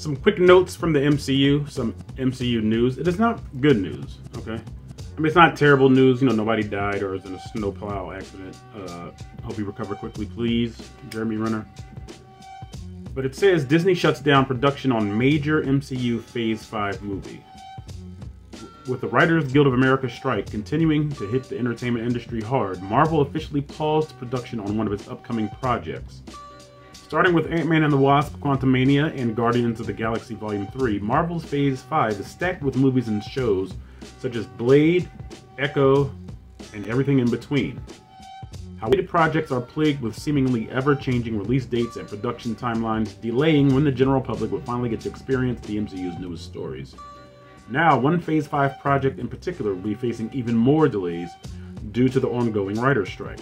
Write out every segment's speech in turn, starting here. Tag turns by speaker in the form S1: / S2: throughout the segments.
S1: some quick notes from the MCU, some MCU news. It is not good news, okay? I mean, it's not terrible news. You know, nobody died or is in a snowplow accident. Hope you recover quickly, please, Jeremy Renner. But it says Disney shuts down production on major MCU Phase 5 movie. With the Writers Guild of America strike continuing to hit the entertainment industry hard, Marvel officially paused production on one of its upcoming projects. Starting with Ant-Man and the Wasp, Quantumania, and Guardians of the Galaxy Volume 3, Marvel's Phase 5 is stacked with movies and shows such as Blade, Echo, and everything in between. However, projects are plagued with seemingly ever-changing release dates and production timelines, delaying when the general public will finally get to experience the MCU's newest stories. Now, one Phase 5 project in particular will be facing even more delays due to the ongoing writer's strike.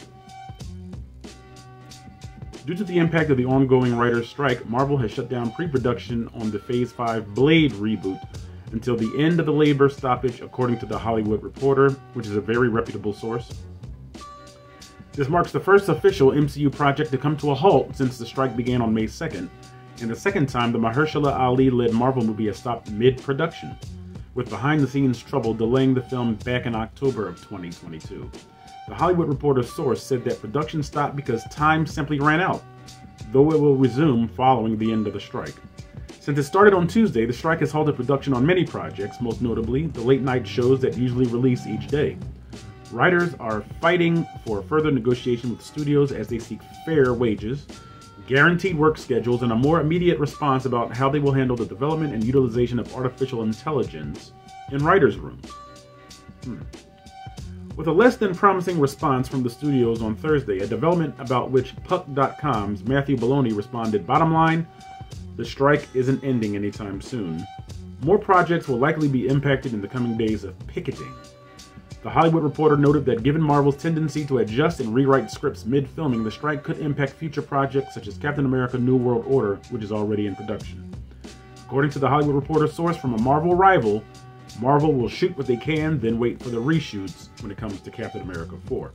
S1: Due to the impact of the ongoing writer's strike, Marvel has shut down pre-production on the Phase 5 Blade reboot until the end of the labor stoppage, according to The Hollywood Reporter, which is a very reputable source. This marks the first official MCU project to come to a halt since the strike began on May 2nd, and the second time the Mahershala Ali-led Marvel movie has stopped mid-production, with behind-the-scenes trouble delaying the film back in October of 2022. The Hollywood Reporter's source said that production stopped because time simply ran out, though it will resume following the end of the strike. Since it started on Tuesday, the strike has halted production on many projects, most notably the late-night shows that usually release each day. Writers are fighting for further negotiation with studios as they seek fair wages, guaranteed work schedules, and a more immediate response about how they will handle the development and utilization of artificial intelligence in writers' rooms. With a less than promising response from the studios on Thursday, a development about which Puck.com's Matthew Baloney responded, "Bottom line, the strike isn't ending anytime soon. More projects will likely be impacted in the coming days of picketing." The Hollywood Reporter noted that given Marvel's tendency to adjust and rewrite scripts mid-filming, the strike could impact future projects such as Captain America: New World Order, which is already in production. According to the Hollywood Reporter source from a Marvel rival, Marvel will shoot what they can, then wait for the reshoots when it comes to Captain America 4.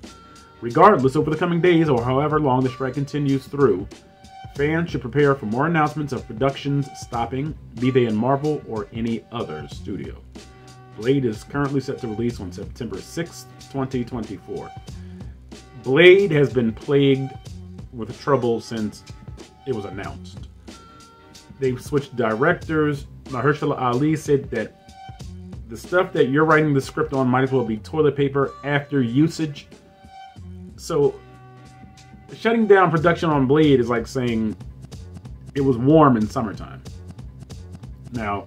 S1: Regardless, over the coming days, or however long the strike continues through, fans should prepare for more announcements of productions stopping, be they in Marvel or any other studio. Blade is currently set to release on September 6th, 2024. Blade has been plagued with trouble since it was announced. They've switched directors. Mahershala Ali said that the stuff that you're writing the script on might as well be toilet paper after usage. So, shutting down production on Blade is like saying it was warm in summertime. Now,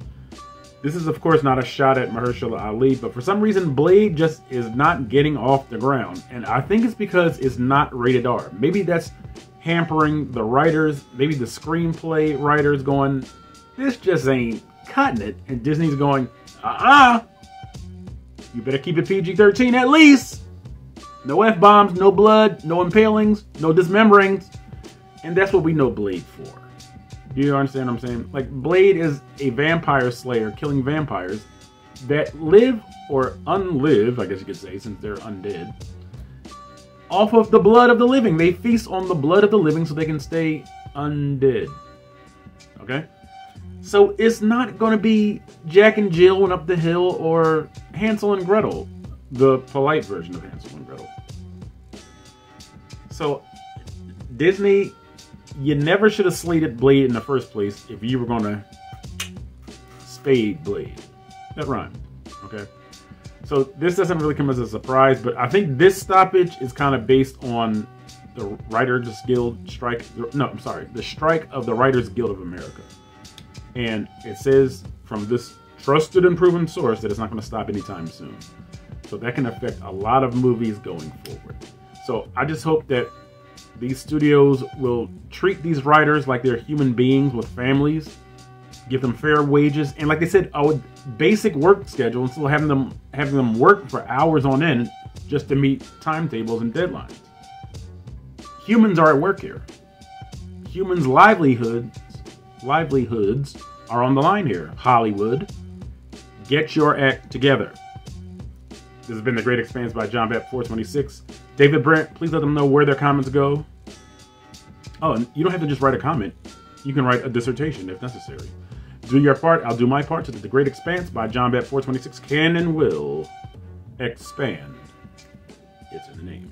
S1: this is, of course, not a shot at Mahershala Ali, but for some reason, Blade just is not getting off the ground. And I think it's because it's not rated R. Maybe that's hampering the writers, maybe the screenplay writers going, this just ain't cutting it. And Disney's going, you better keep it PG-13 at least. No F-bombs, no blood, no impalings, no dismemberings. And that's what we know Blade for. Do you understand what I'm saying? Like, Blade is a vampire slayer killing vampires that live, or unlive, I guess you could say, since they're undead, off of the blood of the living. They feast on the blood of the living so they can stay undead. Okay? So it's not going to be Jack and Jill went up the hill or Hansel and Gretel, the polite version of Hansel and Gretel. So, Disney, you never should have slated Blade in the first place if you were going to spade Blade. That rhymed, okay? So this doesn't really come as a surprise, but I think this stoppage is kind of based on the Writers Guild strike. No, I'm sorry, the strike of the Writers Guild of America. And it says from this trusted and proven source that it's not going to stop anytime soon. So that can affect a lot of movies going forward. So I just hope that these studios will treat these writers like they're human beings with families, give them fair wages, and like they said, a basic work schedule, instead of having them work for hours on end just to meet timetables and deadlines. Humans are at work here. Humans' livelihoods are on the line here. Hollywood, get your act together. This has been The Great Expanse by John Bapp 426. David Brent, please let them know where their comments go. Oh, and you don't have to just write a comment. You can write a dissertation if necessary. Do your part, I'll do my part, so that the Great Expanse by John Bet 426 can and will expand. It's in the name.